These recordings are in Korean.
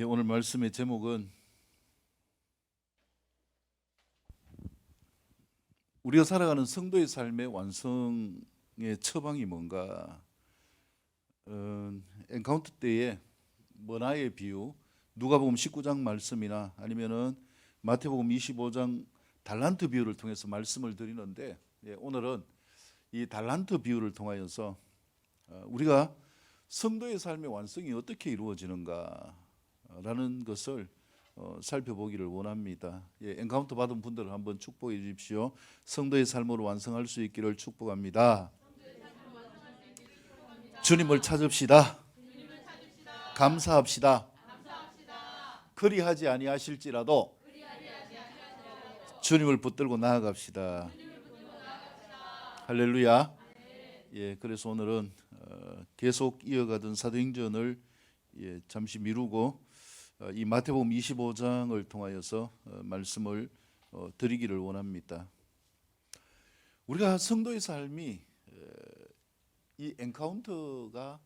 오늘 말씀의 제목은 우리가 살아가는 성도의 삶의 완성의 처방이 뭔가. 엔카운터 때에 머나의 비유, 누가복음 19장 말씀이나 아니면은 마태복음 25장 달란트 비유를 통해서 말씀을 드리는데, 오늘은 이 달란트 비유를 통하여서 우리가 성도의 삶의 완성이 어떻게 이루어지는가라는 것을 살펴보기를 원합니다. 엔카운터 받은 분들을 한번 축복해 주십시오. 성도의 삶으로 완성할 수 있기를 축복합니다. 주님을 찾읍시다. 감사합시다. 그리하지 아니하실지라도 주님을 붙들고 나아갑시다. 할렐루야. 그래서 오늘은 계속 이어가던 사도행전을 잠시 미루고 이 마태복음 25장을 통하여서 말씀을 드리기를 원합니다. 우리가 성도의 삶이 이 엔카운터가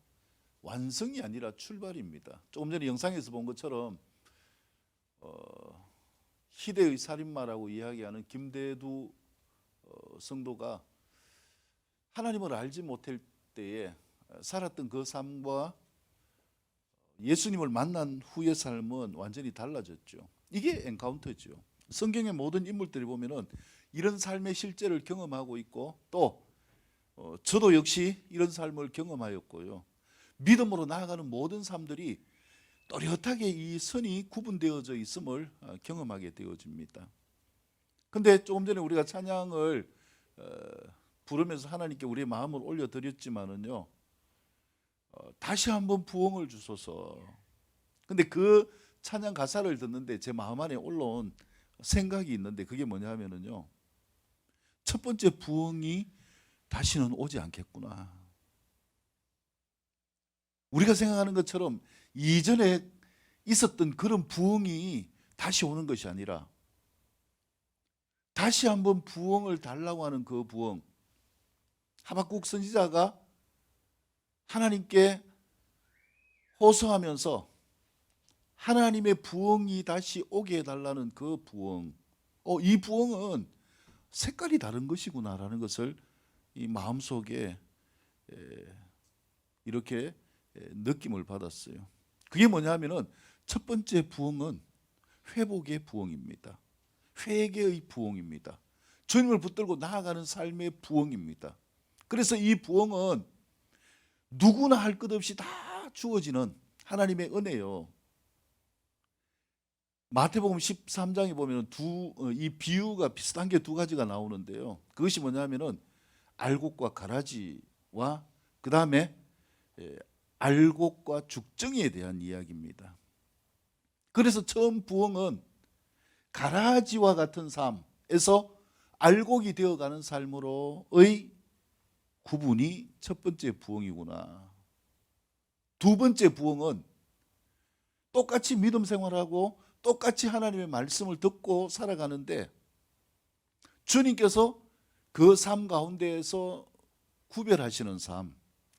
완성이 아니라 출발입니다. 조금 전에 영상에서 본 것처럼 희대의 살인마라고 이야기하는 김대두 성도가 하나님을 알지 못할 때에 살았던 그 삶과 예수님을 만난 후의 삶은 완전히 달라졌죠. 이게 엔카운터죠. 성경의 모든 인물들이 보면은 이런 삶의 실제를 경험하고 있고, 또 저도 역시 이런 삶을 경험하였고요. 믿음으로 나아가는 모든 사람들이 또렷하게 이 선이 구분되어져 있음을 경험하게 되어집니다. 근데 조금 전에 우리가 찬양을 부르면서 하나님께 우리의 마음을 올려드렸지만은요, 다시 한번 부흥을 주소서. 근데 그 찬양 가사를 듣는데 제 마음 안에 올라온 생각이 있는데, 그게 뭐냐면은요, 첫 번째 부흥이 다시는 오지 않겠구나. 우리가 생각하는 것처럼 이전에 있었던 그런 부흥이 다시 오는 것이 아니라 다시 한번 부흥을 달라고 하는 그 부흥, 하박국 선지자가 하나님께 호소하면서 하나님의 부흥이 다시 오게 해달라는 그 부흥, 이 부흥은 색깔이 다른 것이구나라는 것을 이 마음속에 이렇게 느낌을 받았어요. 그게 뭐냐면은 첫 번째 부흥은 회복의 부흥입니다. 회개의 부흥입니다. 주님을 붙들고 나아가는 삶의 부흥입니다. 그래서 이 부흥은 누구나 할 것 없이 다 주어지는 하나님의 은혜요. 마태복음 13장에 보면 이 비유가 비슷한 게 두 가지가 나오는데요. 그것이 뭐냐면은 알곡과 가라지와 그 다음에 알곡과 죽정이에 대한 이야기입니다. 그래서 처음 부흥은 가라지와 같은 삶에서 알곡이 되어가는 삶으로의 구분이 첫 번째 부흥이구나. 두 번째 부흥은 똑같이 믿음 생활하고 똑같이 하나님의 말씀을 듣고 살아가는데 주님께서 그 삶 가운데에서 구별하시는 삶,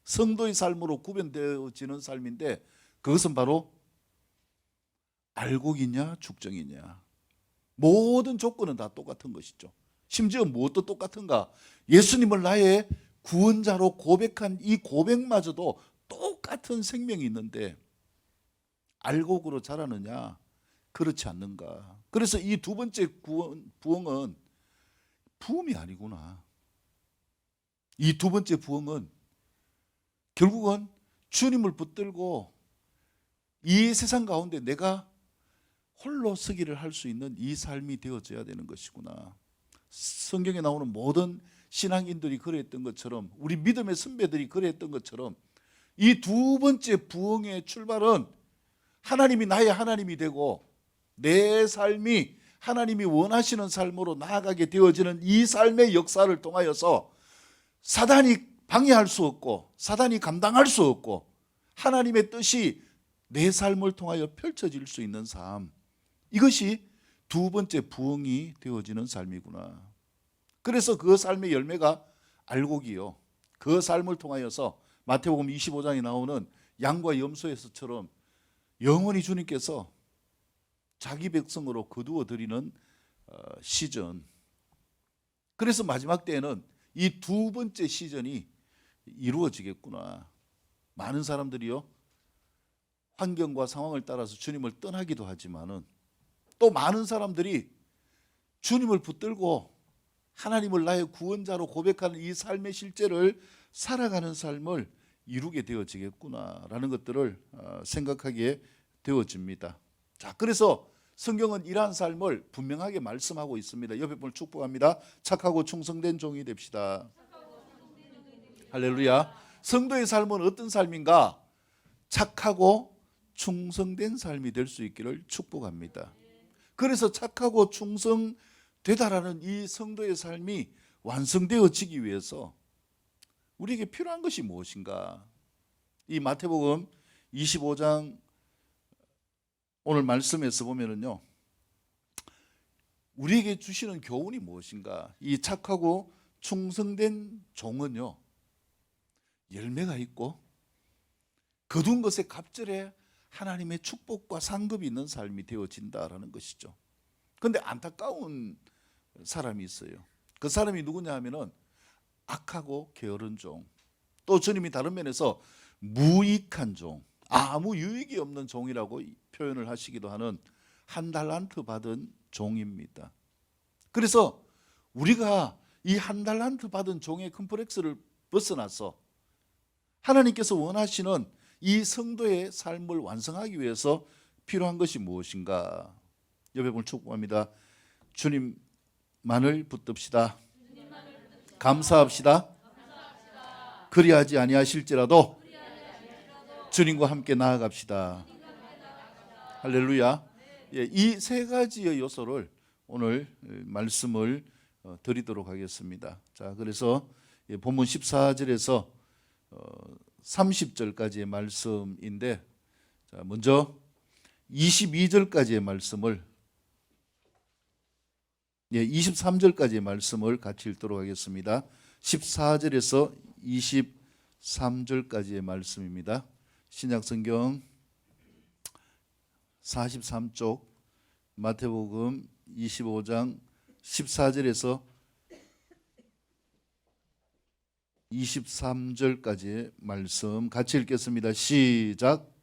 성도의 삶으로 구별되어지는 삶인데, 그것은 바로 알곡이냐 죽정이냐. 모든 조건은 다 똑같은 것이죠. 심지어 무엇도 똑같은가? 예수님을 나의 구원자로 고백한 이 고백마저도 똑같은 생명이 있는데 알곡으로 자라느냐? 그렇지 않는가? 그래서 이 두 번째 부흥은 부흥이 아니구나. 이 두 번째 부흥은 결국은 주님을 붙들고 이 세상 가운데 내가 홀로 서기를 할 수 있는 이 삶이 되어져야 되는 것이구나. 성경에 나오는 모든 신앙인들이 그랬던 것처럼, 우리 믿음의 선배들이 그랬던 것처럼, 이 두 번째 부흥의 출발은 하나님이 나의 하나님이 되고 내 삶이 하나님이 원하시는 삶으로 나아가게 되어지는 이 삶의 역사를 통하여서 사단이 방해할 수 없고 사단이 감당할 수 없고 하나님의 뜻이 내 삶을 통하여 펼쳐질 수 있는 삶, 이것이 두 번째 부흥이 되어지는 삶이구나. 그래서 그 삶의 열매가 알곡이요, 그 삶을 통하여서 마태복음 25장에 나오는 양과 염소에서처럼 영원히 주님께서 자기 백성으로 거두어 드리는 시즌. 그래서 마지막 때에는 이 두 번째 시즌이 이루어지겠구나. 많은 사람들이요, 환경과 상황을 따라서 주님을 떠나기도 하지만은 또 많은 사람들이 주님을 붙들고 하나님을 나의 구원자로 고백하는 이 삶의 실제를 살아가는 삶을 이루게 되어지겠구나라는 것들을 생각하게 되어집니다. 자, 그래서 성경은 이러한 삶을 분명하게 말씀하고 있습니다. 옆에 분을 축복합니다. 착하고 충성된 종이 됩시다. 할렐루야. 성도의 삶은 어떤 삶인가? 착하고 충성된 삶이 될 수 있기를 축복합니다. 그래서 착하고 충성되다라는 이 성도의 삶이 완성되어지기 위해서 우리에게 필요한 것이 무엇인가? 이 마태복음 25장 오늘 말씀에서 보면은요, 우리에게 주시는 교훈이 무엇인가? 이 착하고 충성된 종은요, 열매가 있고 거둔 것에 갑절에 하나님의 축복과 상급이 있는 삶이 되어진다라는 것이죠. 그런데 안타까운 사람이 있어요. 그 사람이 누구냐 하면은 악하고 게으른 종, 또 주님이 다른 면에서 무익한 종, 아무 유익이 없는 종이라고 표현을 하시기도 하는 한 달란트 받은 종입니다. 그래서 우리가 이 한 달란트 받은 종의 컴플렉스를 벗어나서 하나님께서 원하시는 이 성도의 삶을 완성하기 위해서 필요한 것이 무엇인가? 옆에 분을 축복합니다. 주님만을 붙듭시다. 감사합시다. 그리하지 아니하실지라도 주님과 함께 나아갑시다. 할렐루야. 이 세 가지의 요소를 오늘 말씀을 드리도록 하겠습니다. 자, 그래서 본문 14절에서 30절까지의 말씀인데, 자, 먼저 22절까지의 말씀을 23절까지의 말씀을 같이 읽도록 하겠습니다. 14절에서 23절까지의 말씀입니다. 신약성경 43쪽 마태복음 25장 14절에서 23절까지의 말씀 같이 읽겠습니다. 시작.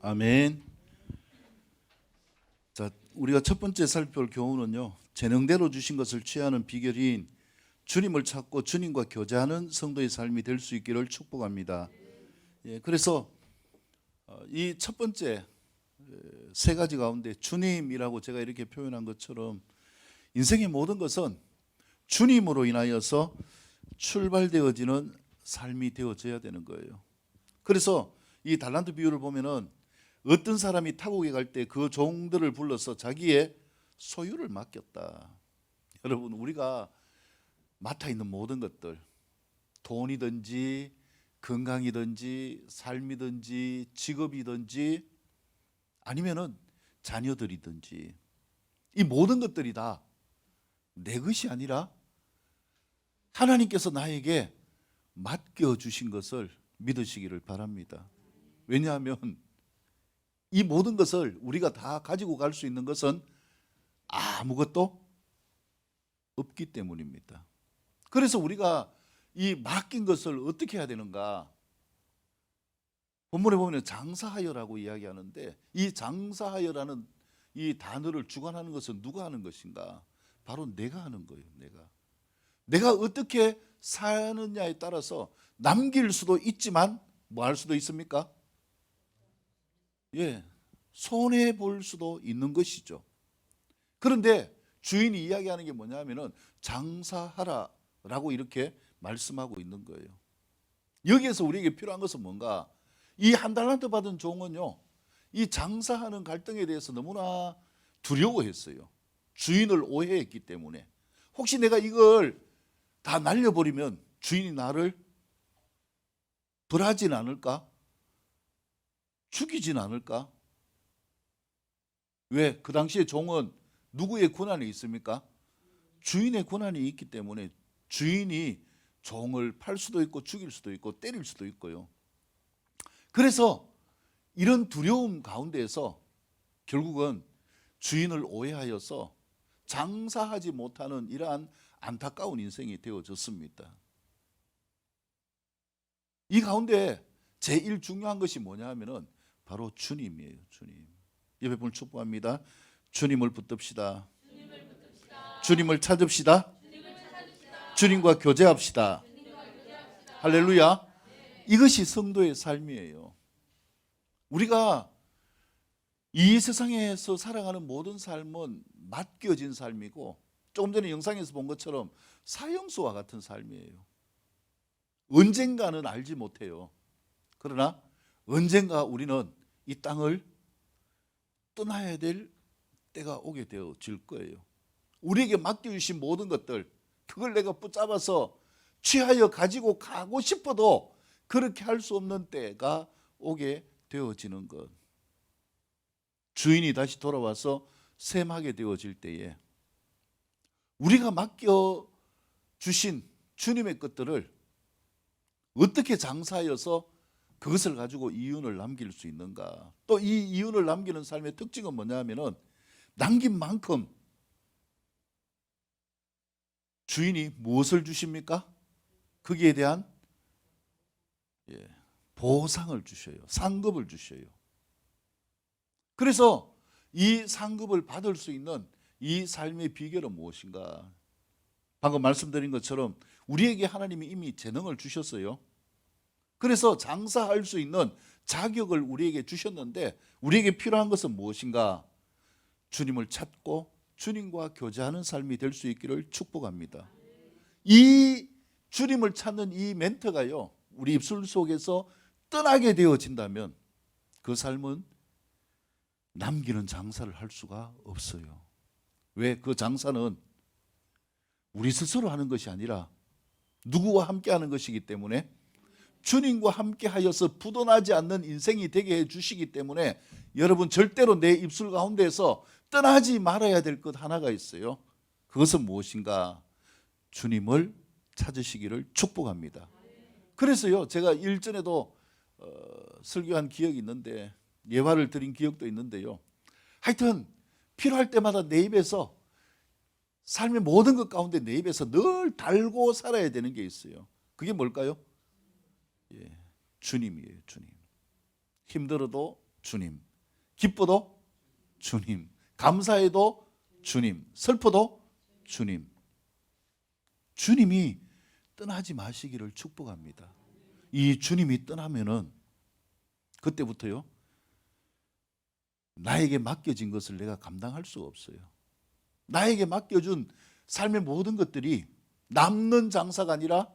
아멘. 자, 우리가 첫 번째 살펴볼 교훈은요, 재능대로 주신 것을 취하는 비결인 주님을 찾고 주님과 교제하는 성도의 삶이 될 수 있기를 축복합니다. 그래서 이 첫 번째 세 가지 가운데 주님이라고 제가 이렇게 표현한 것처럼 인생의 모든 것은 주님으로 인하여서 출발되어지는 삶이 되어져야 되는 거예요. 그래서 이 달란트 비유를 보면은 어떤 사람이 타국에 갈 때 그 종들을 불러서 자기의 소유를 맡겼다. 여러분, 우리가 맡아 있는 모든 것들, 돈이든지 건강이든지 삶이든지 직업이든지 아니면은 자녀들이든지, 이 모든 것들이 다 내 것이 아니라 하나님께서 나에게 맡겨주신 것을 믿으시기를 바랍니다. 왜냐하면 이 모든 것을 우리가 다 가지고 갈 수 있는 것은 아무것도 없기 때문입니다. 그래서 우리가 이 맡긴 것을 어떻게 해야 되는가? 본문에 보면 장사하여라고 이야기하는데, 이 장사하여라는 이 단어를 주관하는 것은 누가 하는 것인가? 바로 내가 하는 거예요. 내가 어떻게 사느냐에 따라서 남길 수도 있지만 뭐 할 수도 있습니까? 예, 손해 볼 수도 있는 것이죠. 그런데 주인이 이야기하는 게 뭐냐면은 장사하라라고 이렇게 말씀하고 있는 거예요. 여기에서 우리에게 필요한 것은 뭔가? 이 한 달란트 받은 종은요, 이 장사하는 갈등에 대해서 너무나 두려워했어요. 주인을 오해했기 때문에. 혹시 내가 이걸 다 날려버리면 주인이 나를 벌하진 않을까? 죽이진 않을까? 왜? 그 당시에 종은 누구의 권한이 있습니까? 주인의 권한이 있기 때문에 주인이 종을 팔 수도 있고 죽일 수도 있고 때릴 수도 있고요. 그래서 이런 두려움 가운데에서 결국은 주인을 오해하여서 장사하지 못하는 이러한 안타까운 인생이 되어졌습니다. 이 가운데 제일 중요한 것이 뭐냐 하면은 바로 주님이에요. 주님. 옆에 분을 축복합니다. 주님을 붙듭시다. 주님을 찾읍시다. 주님과 교제합시다. 할렐루야. 이것이 성도의 삶이에요. 우리가 이 세상에서 살아가는 모든 삶은 맡겨진 삶이고, 조금 전에 영상에서 본 것처럼 사형수와 같은 삶이에요. 언젠가는 알지 못해요. 그러나 언젠가 우리는 이 땅을 떠나야 될 때가 오게 되어질 거예요. 우리에게 맡겨주신 모든 것들, 그걸 내가 붙잡아서 취하여 가지고 가고 싶어도 그렇게 할 수 없는 때가 오게 되어지는 것. 주인이 다시 돌아와서 셈하게 되어질 때에 우리가 맡겨주신 주님의 것들을 어떻게 장사하여서 그것을 가지고 이윤을 남길 수 있는가? 또 이 이윤을 남기는 삶의 특징은 뭐냐 하면은, 남긴 만큼 주인이 무엇을 주십니까? 거기에 대한 보상을 주셔요. 상급을 주셔요. 그래서 이 상급을 받을 수 있는 이 삶의 비결은 무엇인가? 방금 말씀드린 것처럼 우리에게 하나님이 이미 재능을 주셨어요. 그래서 장사할 수 있는 자격을 우리에게 주셨는데, 우리에게 필요한 것은 무엇인가? 주님을 찾고 주님과 교제하는 삶이 될 수 있기를 축복합니다. 이 주님을 찾는 이 멘트가요, 우리 입술 속에서 떠나게 되어진다면 그 삶은 남기는 장사를 할 수가 없어요. 왜? 그 장사는 우리 스스로 하는 것이 아니라 누구와 함께 하는 것이기 때문에, 주님과 함께 하여서 부도나지 않는 인생이 되게 해주시기 때문에, 여러분 절대로 내 입술 가운데서 떠나지 말아야 될 것 하나가 있어요. 그것은 무엇인가? 주님을 찾으시기를 축복합니다. 그래서요, 제가 일전에도 설교한 기억이 있는데, 예화를 드린 기억도 있는데요, 하여튼 필요할 때마다 내 입에서, 삶의 모든 것 가운데 내 입에서 늘 달고 살아야 되는 게 있어요. 그게 뭘까요? 주님이에요. 주님. 힘들어도 주님, 기뻐도 주님, 감사해도 주님, 슬퍼도 주님. 주님이 떠나지 마시기를 축복합니다. 이 주님이 떠나면은 그때부터요, 나에게 맡겨진 것을 내가 감당할 수가 없어요. 나에게 맡겨준 삶의 모든 것들이 남는 장사가 아니라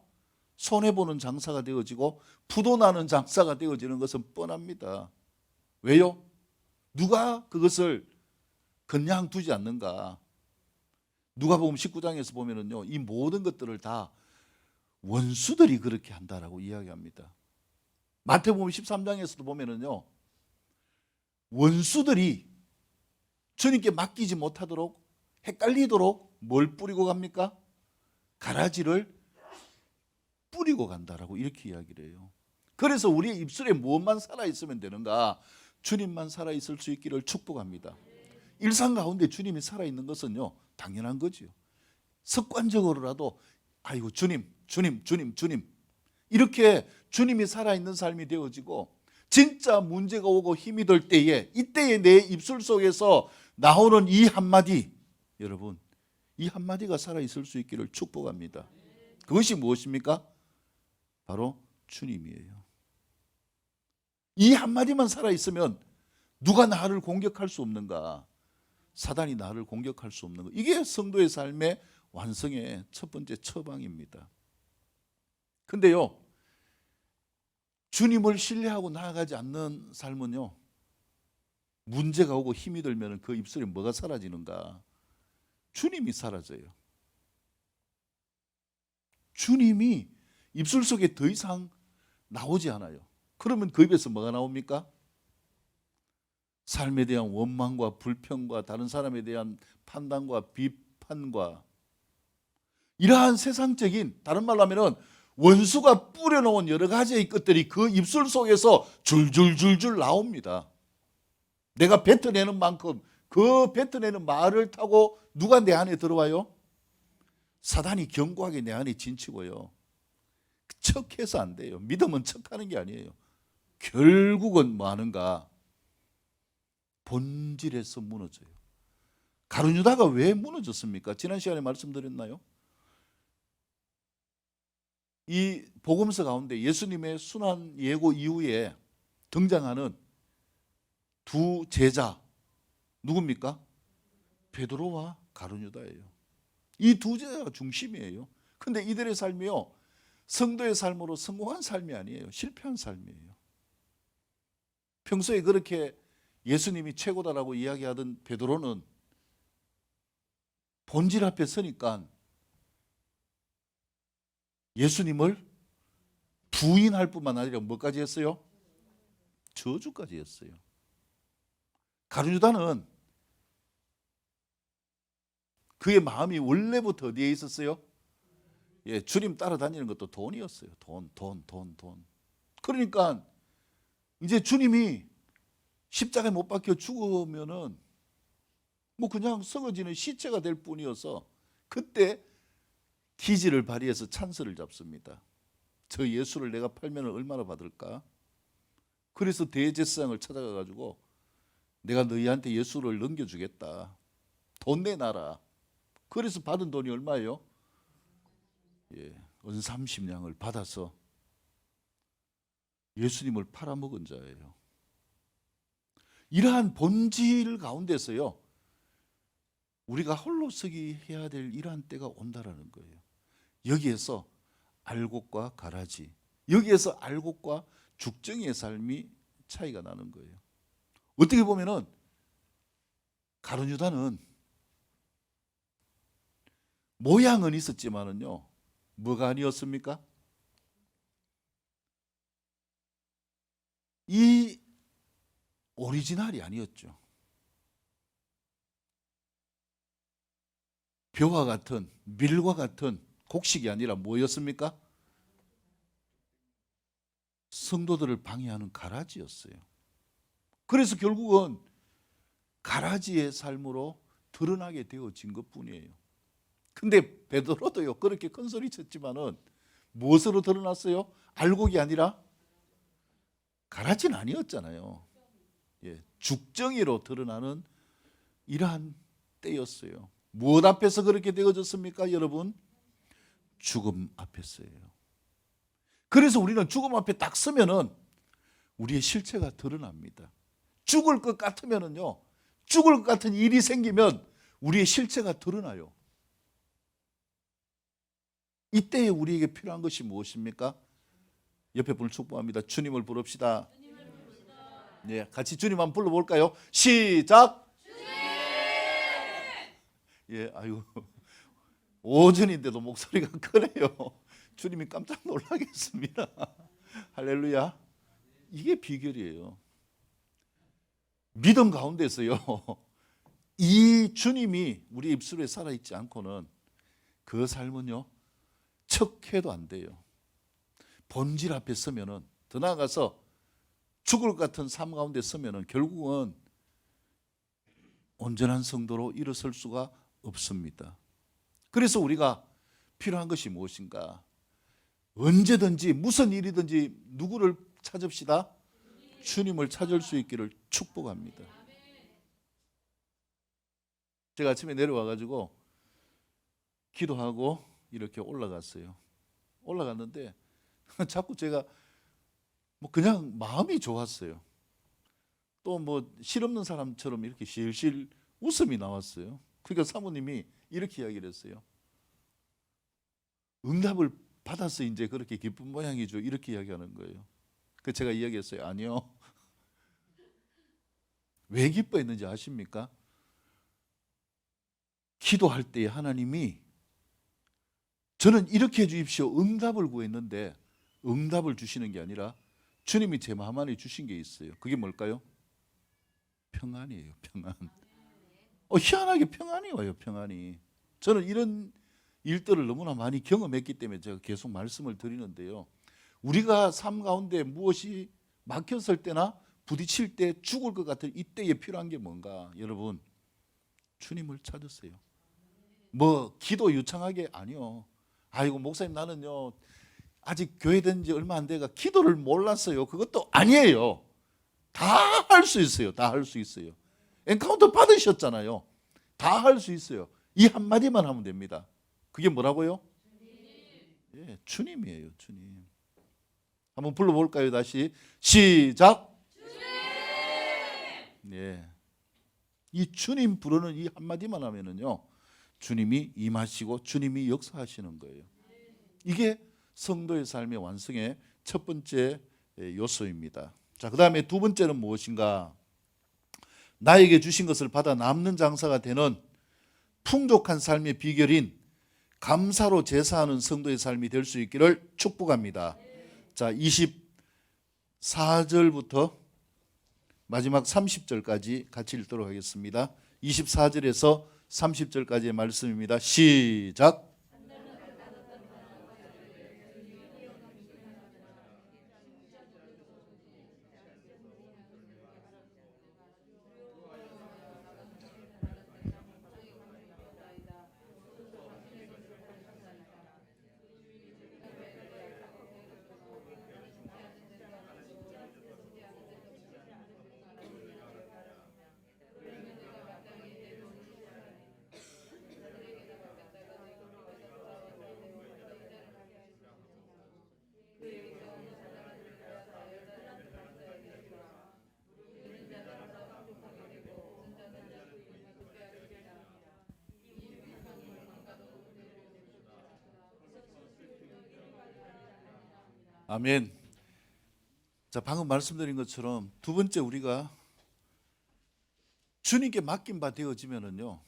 손해보는 장사가 되어지고 부도나는 장사가 되어지는 것은 뻔합니다. 왜요? 누가 그것을 그냥 두지 않는가? 누가복음 19장에서 보면은요, 이 모든 것들을 다 원수들이 그렇게 한다라고 이야기합니다. 마태복음 13장에서도 보면은요, 원수들이 주님께 맡기지 못하도록, 헷갈리도록 뭘 뿌리고 갑니까? 가라지를 뿌리고 간다라고 이렇게 이야기를 해요. 그래서 우리의 입술에 무엇만 살아있으면 되는가? 주님만 살아있을 수 있기를 축복합니다. 일상 가운데 주님이 살아있는 것은요, 당연한 거지요. 습관적으로라도 아이고 주님, 주님, 주님, 주님 이렇게 주님이 살아있는 삶이 되어지고, 진짜 문제가 오고 힘이 들 때에, 이때에 내 입술 속에서 나오는 이 한마디, 여러분 이 한마디가 살아있을 수 있기를 축복합니다. 그것이 무엇입니까? 바로 주님이에요. 이 한마디만 살아있으면 누가 나를 공격할 수 없는가? 사단이 나를 공격할 수 없는가? 이게 성도의 삶의 완성의 첫 번째 처방입니다. 근데요, 주님을 신뢰하고 나아가지 않는 삶은요, 문제가 오고 힘이 들면 그 입술에 뭐가 사라지는가? 주님이 사라져요. 주님이 입술 속에 더 이상 나오지 않아요. 그러면 그 입에서 뭐가 나옵니까? 삶에 대한 원망과 불평과 다른 사람에 대한 판단과 비판과 이러한 세상적인, 다른 말로 하면은 원수가 뿌려놓은 여러 가지의 것들이 그 입술 속에서 줄줄줄줄 나옵니다. 내가 뱉어내는 만큼 그 뱉어내는 말을 타고 누가 내 안에 들어와요? 사단이 견고하게 내 안에 진치고요. 척해서 안 돼요. 믿음은 척하는 게 아니에요. 결국은 뭐 하는가? 본질에서 무너져요. 가룟 유다가 왜 무너졌습니까? 지난 시간에 말씀드렸나요? 이 복음서 가운데 예수님의 순환 예고 이후에 등장하는 두 제자 누굽니까? 베드로와 가룟 유다예요. 이 두 제자가 중심이에요. 근데 이들의 삶이요, 성도의 삶으로 성공한 삶이 아니에요. 실패한 삶이에요. 평소에 그렇게 예수님이 최고다라고 이야기하던 베드로는 본질 앞에 서니까 예수님을 부인할 뿐만 아니라 뭐까지 했어요? 저주까지 했어요. 가룟 유다는 그의 마음이 원래부터 어디에 있었어요? 예, 주님 따라다니는 것도 돈이었어요. 돈. 그러니까 이제 주님이 십자가에 못 박혀 죽으면은 뭐 그냥 썩어지는 시체가 될 뿐이어서 그때 기지를 발휘해서 찬스를 잡습니다. 저 예수를 내가 팔면 얼마나 받을까? 그래서 대제사장을 찾아가 가지고 내가 너희한테 예수를 넘겨주겠다. 돈 내놔라. 그래서 받은 돈이 얼마예요? 예, 은 30냥을 받아서 예수님을 팔아먹은 자예요. 이러한 본질 가운데서요, 우리가 홀로서기 해야 될 이러한 때가 온다라는 거예요. 여기에서 알곡과 가라지, 여기에서 알곡과 죽정이의 삶이 차이가 나는 거예요. 어떻게 보면은 가룟 유다는 모양은 있었지만은요, 뭐가 아니었습니까? 이 오리지널이 아니었죠. 벼와 같은, 밀과 같은 곡식이 아니라 뭐였습니까? 성도들을 방해하는 가라지였어요. 그래서 결국은 가라지의 삶으로 드러나게 되어진 것뿐이에요. 근데 베드로도요, 그렇게 큰 소리 쳤지만은 무엇으로 드러났어요? 알곡이 아니라 가라지는 아니었잖아요. 예, 죽정이로 드러나는 이러한 때였어요. 무엇 앞에서 그렇게 되어졌습니까, 여러분? 죽음 앞에서예요. 그래서 우리는 죽음 앞에 딱 서면은 우리의 실체가 드러납니다. 죽을 것 같으면은요, 죽을 것 같은 일이 생기면 우리의 실체가 드러나요. 이때에 우리에게 필요한 것이 무엇입니까? 옆에 분을 축복합니다. 주님을 부릅시다. 네, 같이 주님 한번 불러볼까요? 시작. 주님! 예, 아유, 오전인데도 목소리가 크네요. 주님이 깜짝 놀라겠습니다. 할렐루야. 이게 비결이에요. 믿음 가운데서요, 이 주님이 우리 입술에 살아있지 않고는 그 삶은요, 척해도 안 돼요. 본질 앞에 서면은, 더 나아가서 죽을 것 같은 삶 가운데 서면은 결국은 온전한 성도로 일어설 수가 없습니다. 그래서 우리가 필요한 것이 무엇인가? 언제든지 무슨 일이든지 누구를 찾읍시다? 주님을 찾을 수 있기를 축복합니다. 제가 아침에 내려와가지고 기도하고 이렇게 올라갔어요. 올라갔는데 자꾸 제가 뭐 그냥 마음이 좋았어요. 또 뭐 실없는 사람처럼 이렇게 실실 웃음이 나왔어요. 그러니까 사모님이 이렇게 이야기를 했어요. 응답을 받아서 이제 그렇게 기쁜 모양이죠. 이렇게 이야기하는 거예요. 그 제가 이야기했어요. 아니요. 왜 기뻐했는지 아십니까? 기도할 때 하나님이 저는 이렇게 해주십시오. 응답을 구했는데 응답을 주시는 게 아니라 주님이 제 마음 안에 주신 게 있어요. 그게 뭘까요? 평안이에요. 평안. 희한하게 평안이 와요. 평안이. 저는 이런 일들을 너무나 많이 경험했기 때문에 제가 계속 말씀을 드리는데요. 우리가 삶 가운데 무엇이 막혔을 때나 부딪힐 때 죽을 것 같은 이때에 필요한 게 뭔가? 여러분, 주님을 찾으세요. 뭐 기도 유창하게 아니요. 아이고 목사님 나는요 아직 교회 된 지 얼마 안 돼가 기도를 몰랐어요. 그것도 아니에요. 다 할 수 있어요. 다 할 수 있어요. 엔카운터 받으셨잖아요. 다 할 수 있어요. 이 한마디만 하면 됩니다. 그게 뭐라고요? 예, 주님이에요. 주님. 한번 불러볼까요? 다시 시작. 주님. 예. 이 주님 부르는 이 한마디만 하면은요 주님이 임하시고 주님이 역사하시는 거예요. 이게 성도의 삶의 완성의 첫 번째 요소입니다. 자, 그 다음에 두 번째는 무엇인가? 나에게 주신 것을 받아 남는 장사가 되는 풍족한 삶의 비결인 감사로 제사하는 성도의 삶이 될 수 있기를 축복합니다. 자, 24절부터 마지막 30절까지 같이 읽도록 하겠습니다. 24절에서 30절까지의 말씀입니다. 시작. 아멘. 자, 방금 말씀드린 것처럼 두 번째 우리가 주님께 맡긴 바 되어지면은요,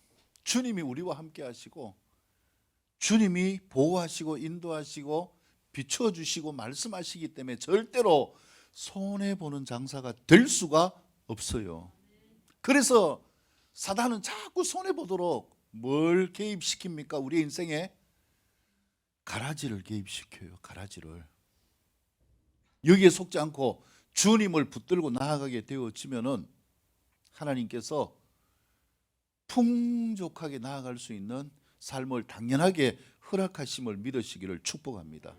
주님이 우리와 함께 하시고, 주님이 보호하시고 인도하시고 비춰주시고 말씀하시기 때문에 절대로 손해보는 장사가 될 수가 없어요. 그래서 사단은 자꾸 손해보도록 뭘 개입시킵니까? 우리의 인생에 가라지를 개입시켜요. 가라지를. 여기에 속지 않고 주님을 붙들고 나아가게 되어지면은 하나님께서 풍족하게 나아갈 수 있는 삶을 당연하게 허락하심을 믿으시기를 축복합니다.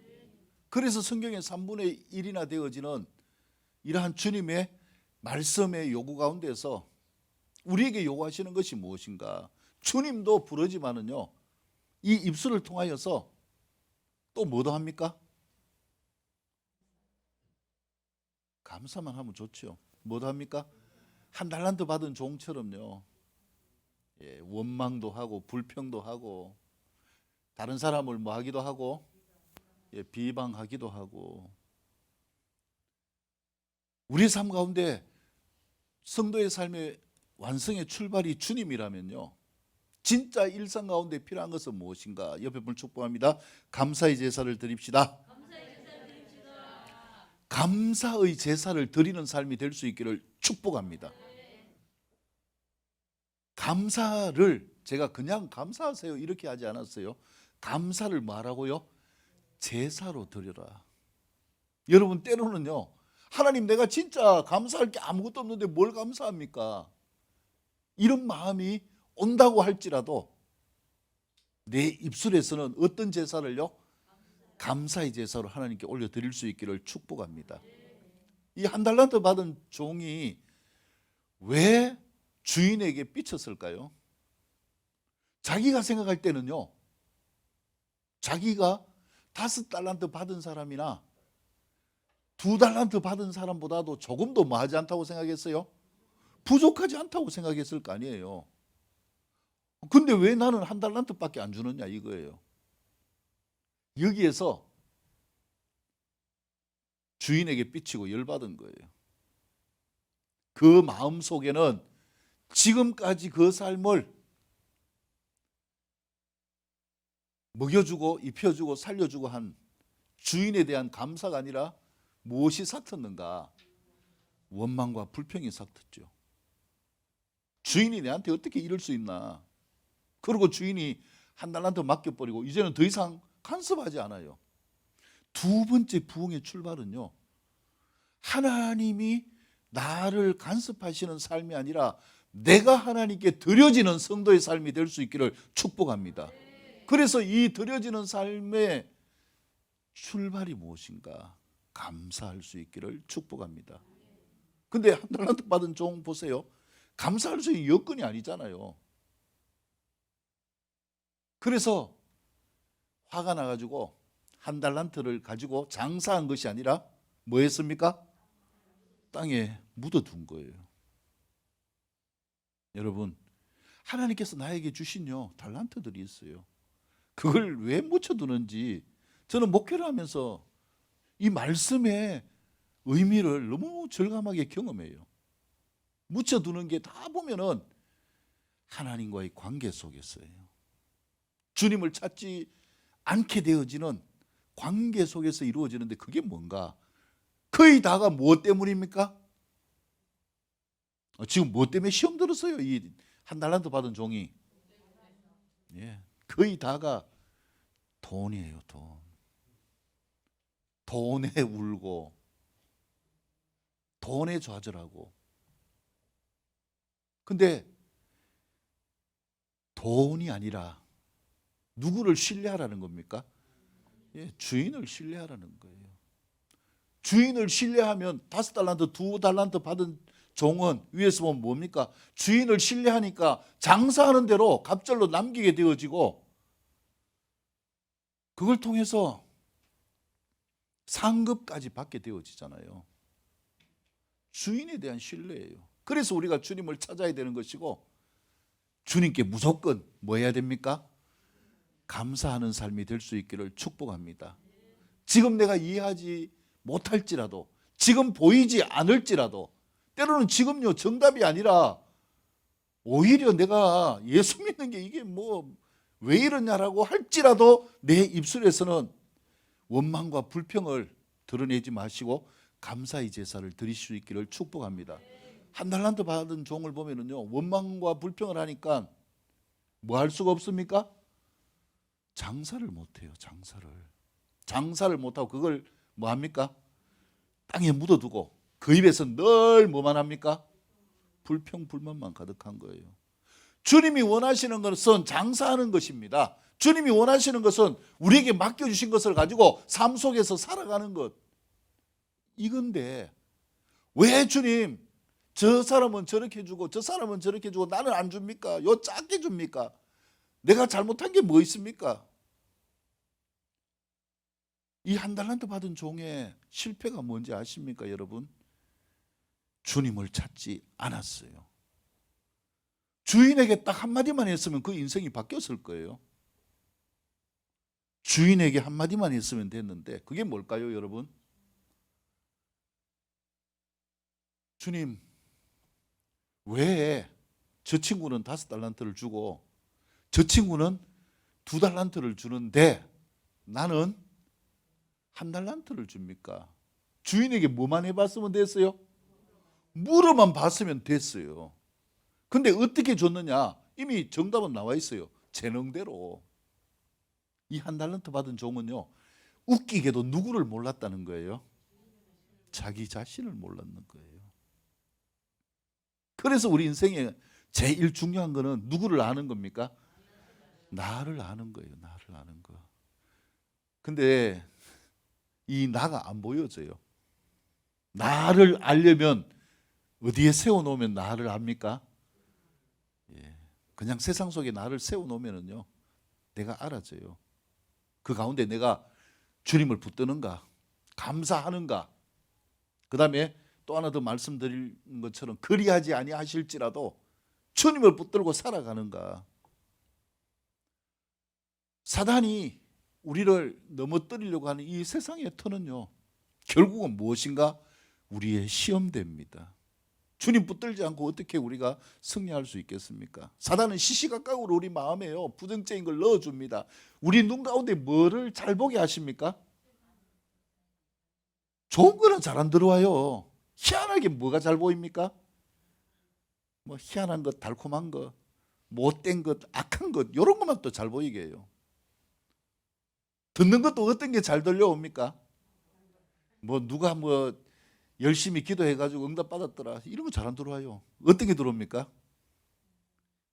그래서 성경의 3분의 1이나 되어지는 이러한 주님의 말씀의 요구 가운데서 우리에게 요구하시는 것이 무엇인가? 주님도 부르지만은요, 이 입술을 통하여서 또 뭐도 합니까? 감사만 하면 좋죠. 뭐도 합니까? 한 달란트 받은 종처럼요. 예, 원망도 하고 불평도 하고 다른 사람을 뭐 하기도 하고 예, 비방하기도 하고. 우리 삶 가운데 성도의 삶의 완성의 출발이 주님이라면요, 진짜 일상 가운데 필요한 것은 무엇인가? 옆에 분 축복합니다. 감사의 제사를 드립시다. 감사의 제사를 드리는 삶이 될 수 있기를 축복합니다. 감사를 제가 그냥 감사하세요 이렇게 하지 않았어요. 감사를 말하고요, 제사로 드려라. 여러분 때로는요 하나님, 내가 진짜 감사할 게 아무것도 없는데 뭘 감사합니까? 이런 마음이 온다고 할지라도 내 입술에서는 어떤 제사를요? 감사의 제사로 하나님께 올려드릴 수 있기를 축복합니다. 이 한 달란트 받은 종이 왜 주인에게 삐쳤을까요? 자기가 생각할 때는요, 자기가 5달란트 받은 사람이나 2달란트 받은 사람보다도 조금 더 뭐하지 않다고 생각했어요? 부족하지 않다고 생각했을 거 아니에요. 근데 왜 나는 1달란트밖에 안 주느냐 이거예요. 여기에서 주인에게 삐치고 열받은 거예요. 그 마음 속에는 지금까지 그 삶을 먹여주고 입혀주고 살려주고 한 주인에 대한 감사가 아니라 무엇이 삭텄는가? 원망과 불평이 삭텄죠. 주인이 내한테 어떻게 이럴 수 있나? 그리고 주인이 1달란트 맡겨버리고 이제는 더 이상 간섭하지 않아요. 두 번째 부흥의 출발은요, 하나님이 나를 간섭하시는 삶이 아니라 내가 하나님께 드려지는 성도의 삶이 될 수 있기를 축복합니다. 그래서 이 드려지는 삶의 출발이 무엇인가? 감사할 수 있기를 축복합니다. 근데 1달란트 받은 종 보세요. 감사할 수 있는 여건이 아니잖아요. 그래서 화가 나가지고 1달란트를 가지고 장사한 것이 아니라 뭐 했습니까? 땅에 묻어둔 거예요. 여러분, 하나님께서 나에게 주신요 달란트들이 있어요. 그걸 왜 묻혀두는지 저는 목회를 하면서 이 말씀의 의미를 너무 절감하게 경험해요. 묻혀두는 게 다 보면은 하나님과의 관계 속에서예요. 주님을 찾지 않게 되어지는 관계 속에서 이루어지는데 그게 뭔가? 거의 다가 무엇 때문입니까? 지금 무엇 때문에 시험 들었어요? 이 1달란트 받은 종이. 예, 거의 다가 돈이에요. 돈. 돈에 울고 돈에 좌절하고. 근데 돈이 아니라 누구를 신뢰하라는 겁니까? 예, 주인을 신뢰하라는 거예요. 주인을 신뢰하면 5달란트, 2달란트 받은 종은 위에서 보면 뭡니까? 주인을 신뢰하니까 장사하는 대로 갑절로 남기게 되어지고 그걸 통해서 상급까지 받게 되어지잖아요. 주인에 대한 신뢰예요. 그래서 우리가 주님을 찾아야 되는 것이고 주님께 무조건 뭐 해야 됩니까? 감사하는 삶이 될 수 있기를 축복합니다. 지금 내가 이해하지 못할지라도, 지금 보이지 않을지라도, 때로는 지금요 정답이 아니라 오히려 내가 예수 믿는 게 이게 뭐 왜 이러냐라고 할지라도 내 입술에서는 원망과 불평을 드러내지 마시고 감사의 제사를 드릴 수 있기를 축복합니다. 1달란트 받은 종을 보면은요 원망과 불평을 하니까 뭐 할 수가 없습니까? 장사를 못해요. 장사를 못하고 그걸 뭐 합니까? 땅에 묻어두고 그 입에서 늘 뭐만 합니까? 불평 불만만 가득한 거예요. 주님이 원하시는 것은 장사하는 것입니다. 주님이 원하시는 것은 우리에게 맡겨주신 것을 가지고 삶 속에서 살아가는 것, 이건데 왜 주님 저 사람은 저렇게 주고 저 사람은 저렇게 주고 나는 안 줍니까? 요 작게 줍니까? 내가 잘못한 게 뭐 있습니까? 이 1달란트 받은 종의 실패가 뭔지 아십니까, 여러분? 주님을 찾지 않았어요. 주인에게 딱 한마디만 했으면 그 인생이 바뀌었을 거예요. 주인에게 한마디만 했으면 됐는데 그게 뭘까요, 여러분? 주님, 왜 저 친구는 5달란트를 주고 저 친구는 2달란트를 주는데 나는 1달란트를 줍니까? 주인에게 뭐만 해봤으면 됐어요? 물어만 봤으면 됐어요. 근데 어떻게 줬느냐? 이미 정답은 나와 있어요. 재능대로. 이 1달란트 받은 종은요 웃기게도 누구를 몰랐다는 거예요? 자기 자신을 몰랐는 거예요. 그래서 우리 인생에 제일 중요한 거는 누구를 아는 겁니까? 나를 아는 거예요. 나를 아는 거. 근데 이 나가 안 보여져요. 나를 알려면 어디에 세워놓으면 나를 압니까? 예. 그냥 세상 속에 나를 세워놓으면요, 내가 알아져요. 그 가운데 내가 주님을 붙드는가, 감사하는가, 그 다음에 또 하나 더 말씀드린 것처럼 그리하지 아니하실지라도 주님을 붙들고 살아가는가. 사단이 우리를 넘어뜨리려고 하는 이 세상의 터는요, 결국은 무엇인가? 우리의 시험대입니다. 주님 붙들지 않고 어떻게 우리가 승리할 수 있겠습니까? 사단은 시시각각으로 우리 마음에요, 부정적인 걸 넣어줍니다. 우리 눈 가운데 뭐를 잘 보게 하십니까? 좋은 거는 잘 안 들어와요. 희한하게 뭐가 잘 보입니까? 뭐 희한한 것, 달콤한 것, 못된 것, 악한 것, 이런 것만 또 잘 보이게 해요. 듣는 것도 어떤 게 잘 들려옵니까? 뭐 누가 뭐 열심히 기도해가지고 응답 받았더라, 이런 거 잘 안 들어와요. 어떤 게 들어옵니까?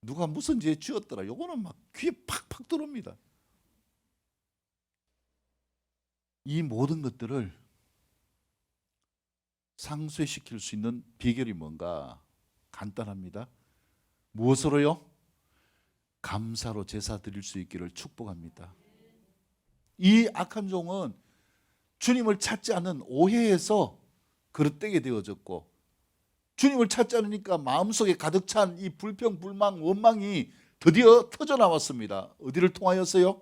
누가 무슨 죄 지었더라, 요거는 막 귀에 팍팍 들어옵니다. 이 모든 것들을 상쇄시킬 수 있는 비결이 뭔가? 간단합니다. 무엇으로요? 감사로 제사 드릴 수 있기를 축복합니다. 이 악한 종은 주님을 찾지 않는 오해에서 그릇되게 되어졌고, 주님을 찾지 않으니까 마음속에 가득 찬 이 불평, 불만, 원망이 드디어 터져나왔습니다. 어디를 통하여서요?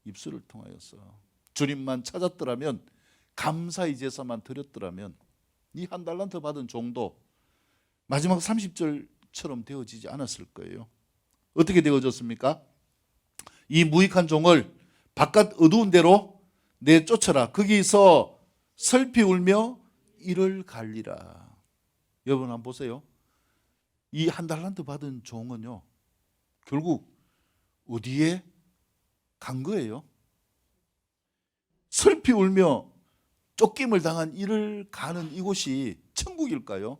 입술을 통하여서. 주님만 찾았더라면, 감사의 제사만 드렸더라면 이 한 달란트 받은 종도 마지막 30절처럼 되어지지 않았을 거예요. 어떻게 되어졌습니까? 이 무익한 종을 바깥 어두운 데로 내쫓아라. 거기서 슬피 울며 이를 갈리라. 여러분 한번 보세요. 이 한 달란트 받은 종은요, 결국 어디에 간 거예요? 슬피 울며 쫓김을 당한 이를 가는 이곳이 천국일까요?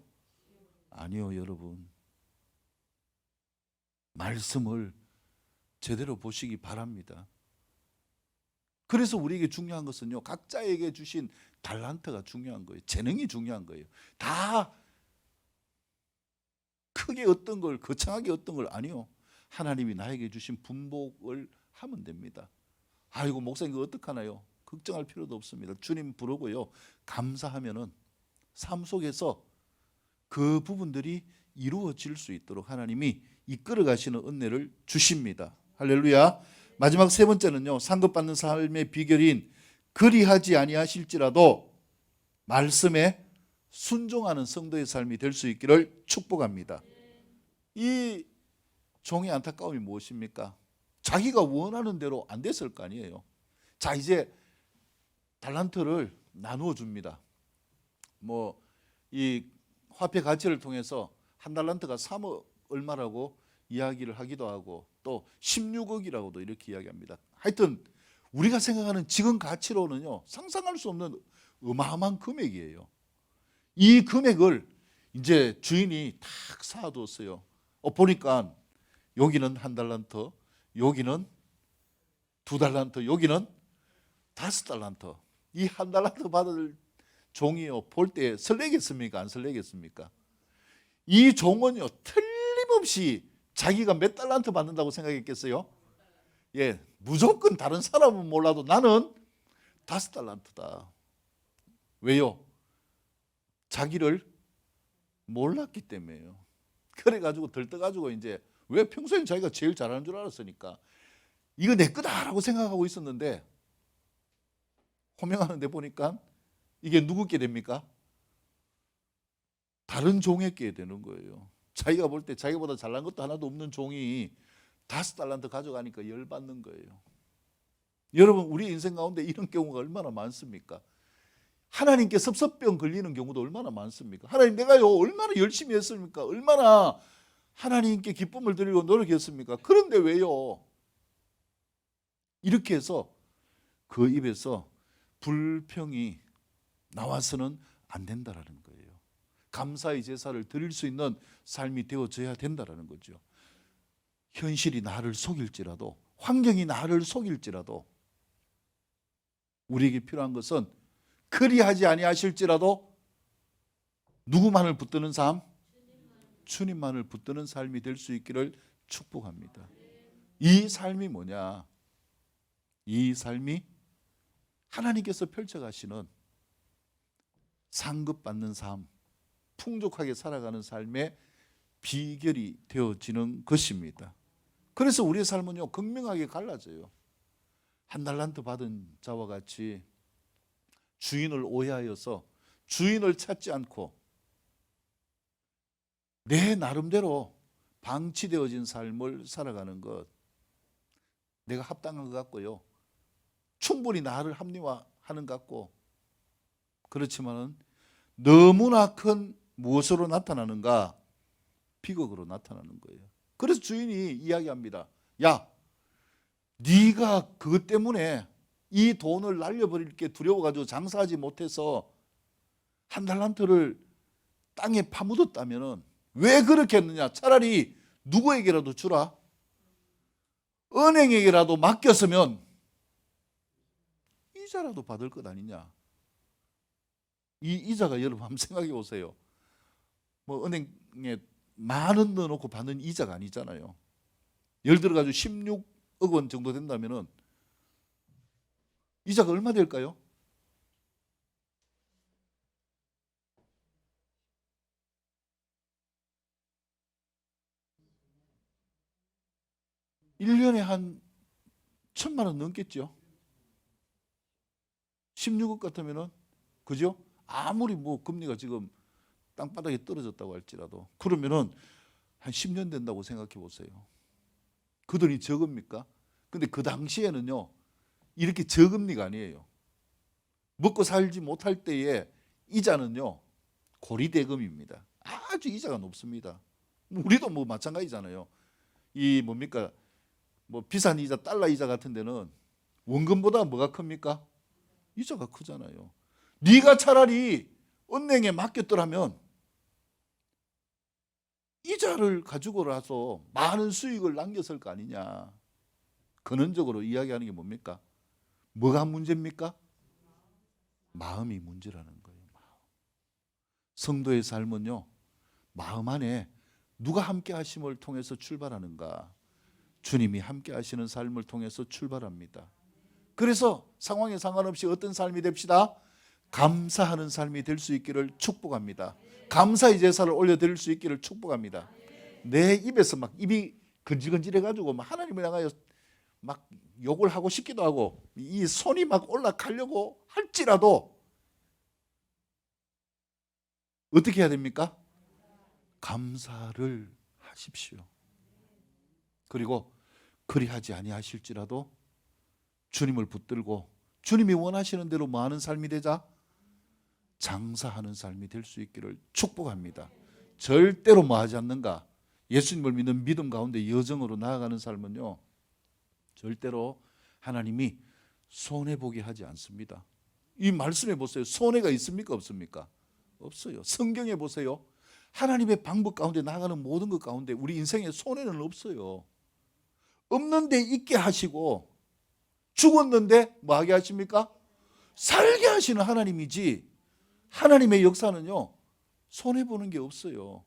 아니요, 여러분. 말씀을 제대로 보시기 바랍니다. 그래서 우리에게 중요한 것은요, 각자에게 주신 달란트가 중요한 거예요. 재능이 중요한 거예요. 다 크게 어떤 걸, 거창하게 어떤 걸, 아니요. 하나님이 나에게 주신 분복을 하면 됩니다. 아이고 목사님 그거 어떡하나요? 걱정할 필요도 없습니다. 주님 부르고요, 감사하면은 삶 속에서 그 부분들이 이루어질 수 있도록 하나님이 이끌어 가시는 은혜를 주십니다. 할렐루야. 마지막 세 번째는요, 상급받는 삶의 비결인 그리하지 아니하실지라도 말씀에 순종하는 성도의 삶이 될 수 있기를 축복합니다. 이 종의 안타까움이 무엇입니까? 자기가 원하는 대로 안 됐을 거 아니에요. 자, 이제 달란트를 나누어 줍니다. 뭐 이 화폐 가치를 통해서 한 달란트가 3억 얼마라고 이야기를 하기도 하고, 또 16억이라고도 이렇게 이야기합니다. 하여튼 우리가 생각하는 지금 가치로는요, 상상할 수 없는 어마어마한 금액이에요. 이 금액을 이제 주인이 탁 쌓아뒀어요. 보니까 여기는 한 달란트, 여기는 2달란트, 여기는 5달란트. 이 한 달란트 받을 종이요, 볼 때 설레겠습니까? 안 설레겠습니까? 이 종은요, 틀림없이 자기가 몇 달란트 받는다고 생각했겠어요? 예, 무조건 다른 사람은 몰라도 나는 5달란트다. 왜요? 자기를 몰랐기 때문에요. 그래가지고 들떠가지고 이제, 왜 평소엔 자기가 제일 잘하는 줄 알았으니까 이거 내 거다라고 생각하고 있었는데, 호명하는데 보니까 이게 누구께 됩니까? 다른 종에게 되는 거예요. 자기가 볼 때 자기보다 잘난 것도 하나도 없는 종이 5달란트 가져가니까 열받는 거예요. 여러분, 우리 인생 가운데 이런 경우가 얼마나 많습니까? 하나님께 섭섭병 걸리는 경우도 얼마나 많습니까? 하나님, 내가요 얼마나 열심히 했습니까? 얼마나 하나님께 기쁨을 드리고 노력했습니까? 그런데 왜요? 이렇게 해서 그 입에서 불평이 나와서는 안 된다라는 거예요. 감사의 제사를 드릴 수 있는 삶이 되어져야 된다라는 거죠. 현실이 나를 속일지라도, 환경이 나를 속일지라도, 우리에게 필요한 것은 그리하지 아니하실지라도 누구만을 붙드는 삶? 주님만을 붙드는 삶이 될 수 있기를 축복합니다. 이 삶이 뭐냐? 이 삶이 하나님께서 펼쳐가시는 상급받는 삶, 풍족하게 살아가는 삶의 비결이 되어지는 것입니다. 그래서 우리의 삶은요, 극명하게 갈라져요. 한 달란트 받은 자와 같이 주인을 오해하여서 주인을 찾지 않고 내 나름대로 방치되어진 삶을 살아가는 것, 내가 합당한 것 같고요, 충분히 나를 합리화하는 것 같고, 그렇지만은 너무나 큰 무엇으로 나타나는가? 비극으로 나타나는 거예요. 그래서 주인이 이야기합니다. 야, 네가 그것 때문에 이 돈을 날려버릴 게 두려워가지고 장사하지 못해서 한 달란트를 땅에 파묻었다면 왜 그렇게 했느냐? 차라리 누구에게라도 주라. 은행에게라도 맡겼으면 이자라도 받을 것 아니냐? 이 이자가 여러분 한번 생각해 보세요. 뭐 은행에 만 원 넣어놓고 받는 이자가 아니잖아요. 예를 들어 가지고 16억 원 정도 된다면은 이자가 얼마 될까요? (1년에) 한 1,000만 원 넘겠죠. 16억 같으면은, 그죠? 아무리 뭐 금리가 지금 땅바닥에 떨어졌다고 할지라도, 그러면은 한 10년 된다고 생각해 보세요. 그 돈이 적습니까? 근데 그 당시에는요, 이렇게 저금리가 아니에요. 먹고 살지 못할 때에 이자는요, 고리대금입니다. 아주 이자가 높습니다. 우리도 뭐 마찬가지잖아요. 이 뭡니까? 뭐 비싼 이자, 달러 이자 같은 데는 원금보다 뭐가 큽니까? 이자가 크잖아요. 네가 차라리 은행에 맡겼더라면 이자를 가지고라서 많은 수익을 남겼을 거 아니냐. 근원적으로 이야기하는 게 뭡니까? 뭐가 문제입니까? 마음이 문제라는 거예요. 성도의 삶은요, 마음 안에 누가 함께 하심을 통해서 출발하는가? 주님이 함께 하시는 삶을 통해서 출발합니다. 그래서 상황에 상관없이 어떤 삶이 됩시다? 감사하는 삶이 될 수 있기를 축복합니다. 감사의 제사를 올려드릴 수 있기를 축복합니다. 내 입에서 막 입이 건질건질해가지고 막 하나님을 향하여 막 욕을 하고 싶기도 하고 이 손이 막 올라가려고 할지라도 어떻게 해야 됩니까? 감사를 하십시오. 그리고 그리하지 아니하실지라도 주님을 붙들고 주님이 원하시는 대로 뭐 하는 삶이 되자? 장사하는 삶이 될 수 있기를 축복합니다. 절대로 뭐 하지 않는가? 예수님을 믿는 믿음 가운데 여정으로 나아가는 삶은요, 절대로 하나님이 손해보게 하지 않습니다. 이 말씀해 보세요. 손해가 있습니까? 없습니까? 없어요. 성경에 보세요. 하나님의 방법 가운데 나아가는 모든 것 가운데 우리 인생에 손해는 없어요. 없는데 있게 하시고 죽었는데 뭐 하게 하십니까? 살게 하시는 하나님이지, 하나님의 역사는요, 손해보는 게 없어요.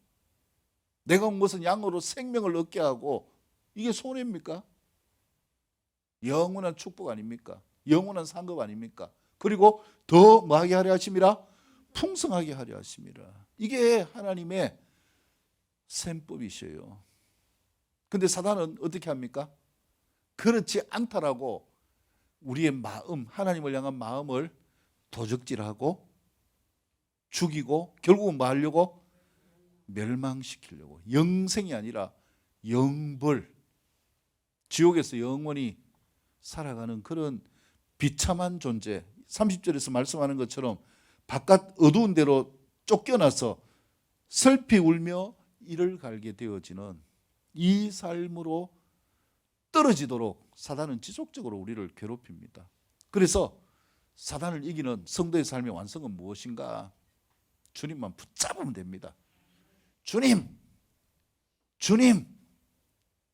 내가 온 것은 양으로 생명을 얻게 하고, 이게 손해입니까? 영원한 축복 아닙니까? 영원한 상급 아닙니까? 그리고 더 뭐하게 하려 하심이라? 풍성하게 하려 하심이라. 이게 하나님의 셈법이셔요. 근데 사단은 어떻게 합니까? 그렇지 않다라고 우리의 마음, 하나님을 향한 마음을 도적질하고 죽이고 결국은 뭐 하려고? 멸망시키려고. 영생이 아니라 영벌, 지옥에서 영원히 살아가는 그런 비참한 존재. 30절에서 말씀하는 것처럼 바깥 어두운 데로 쫓겨나서 슬피 울며 이를 갈게 되어지는 이 삶으로 떨어지도록 사단은 지속적으로 우리를 괴롭힙니다. 그래서 사단을 이기는 성도의 삶의 완성은 무엇인가? 주님만 붙잡으면 됩니다. 주님, 주님,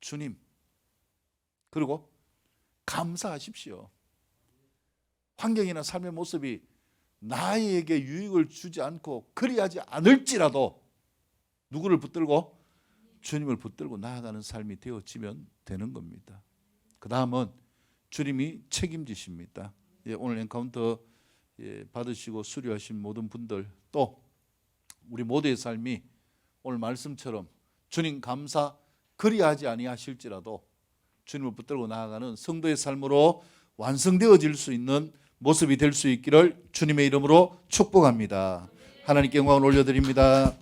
주님. 그리고 감사하십시오. 환경이나 삶의 모습이 나에게 유익을 주지 않고 그리하지 않을지라도 누구를 붙들고? 주님을 붙들고 나아가는 삶이 되어지면 되는 겁니다. 그 다음은 주님이 책임지십니다. 오늘 엔카운터 받으시고 수료하신 모든 분들, 또 우리 모두의 삶이 오늘 말씀처럼 주님 감사 그리하지 아니하실지라도 주님을 붙들고 나아가는 성도의 삶으로 완성되어질 수 있는 모습이 될 수 있기를 주님의 이름으로 축복합니다. 하나님께 영광을 올려드립니다.